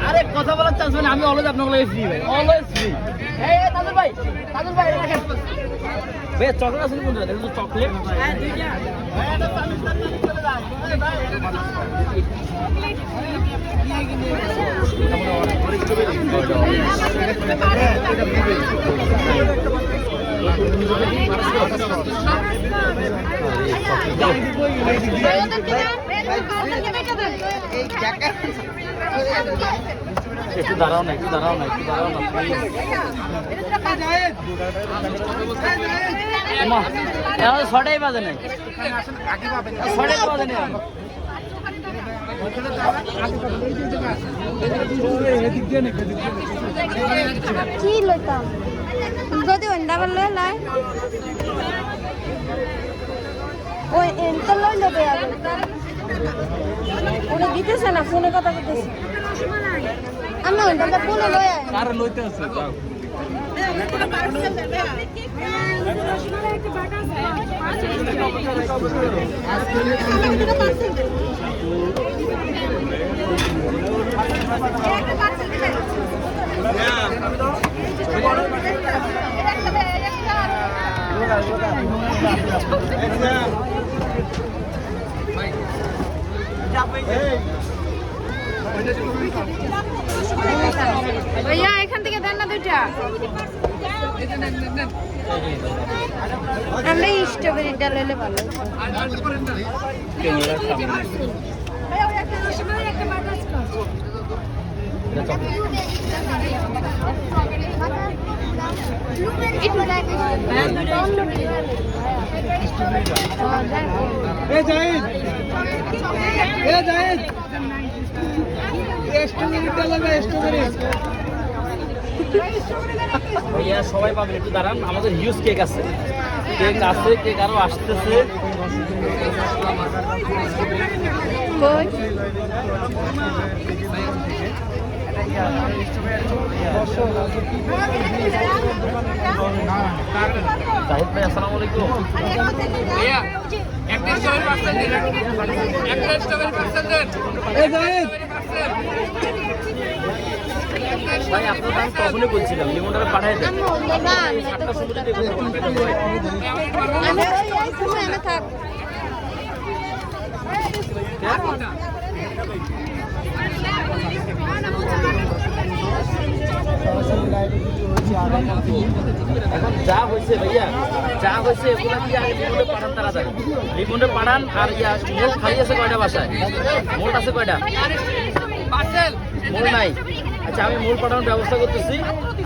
আরে কথা বলার চান্স মানে আমি অলওয়েজ আপনাকে ফ্রি ভাই, অলওয়েজ ফ্রি। এই তাজুল ভাই রাখেন ভাই, চকলেট আছে কোনটা? দেখুন তো চকলেট। হ্যাঁ দুইটা। একটু দাঁড়াও না, একটু দাঁড়াও না, একটু দাঁড়াও না প্লিজ। ছটাই বাজে নাই, ছটাই বাজে নাই। কি লইতাম যদি অন্দাবার লই লাই ওই এনটা লই লবে আগে ওরে দিতেছে না, ফোনে কথা বলতেছে। আমি ওইটা ফোনে লই আই কার লইতে আছে যাও। ভাইয়া এখান থেকে দেন না দুইটা। আমরা স্ট্রবেরিটা লইলে ভালো। ভাইয়া সবাই পাবেন, একটু দাঁড়ান। আমাদের হিউজ কেক আছে, কেক আরো আসতেছে। জাহিদ ভাই আসসালামু আলাইকুম। ভাই আপনার আমি তখনই বলছিলাম লিমনটা পাঠাই দেন। এখন যা হয়েছে ভাইয়া, যা হয়েছে এগুলা কি আগে লিমন্ডে পাঠান, তাড়াতাড়ি লিমন্ডে পাঠান। আর ইয়া মোল খালি আছে কয়টা বাসায়? মোল আছে কয়টা? মোল নাই। আচ্ছা আমি মূল পাঠানোর ব্যবস্থা করতেছি,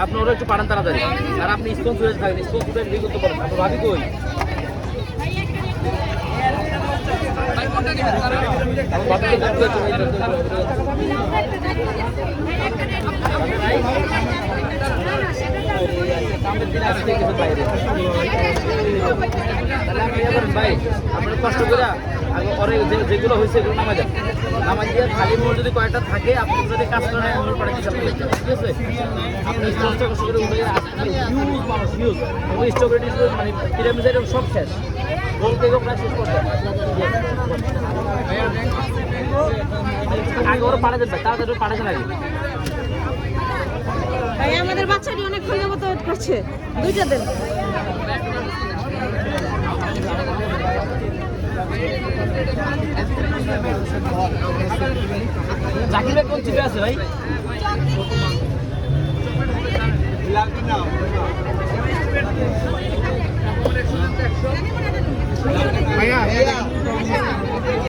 আপনি ওরা একটু পাঠান তাড়াতাড়ি। আর আপনি স্পন্স হয়ে থাকবেন, স্পন্স হয়ে রেডি করতে পারেন। আপনার ভাবি কই? ভাই আপনার কষ্ট করে যেগুলো হয়েছে এগুলো নামা যান, নামা দিয়ে খালি মোড় যদি কয়েকটা থাকে আপনি যদি কাজ করেন মোড় পাঠিয়ে দিতে পারেন, ঠিক আছে? আপনি স্টকটা কষ্ট করে উঠে হিউজ মানুষ, হিউজ স্ট্রবেরি মানে পিরামিড এরকম সব শেষ, গোল কেকও প্রায় শেষ করতে আগে ওরা পাঠাতেন ভাই, তাড়াতাড়ি পাঠাতেন আগে। আমাদের বাচ্চাটি অনেক খুলে মতো করছে, দুইটা দেন। জাকির ভাই কোন চিপে আছে ভাই?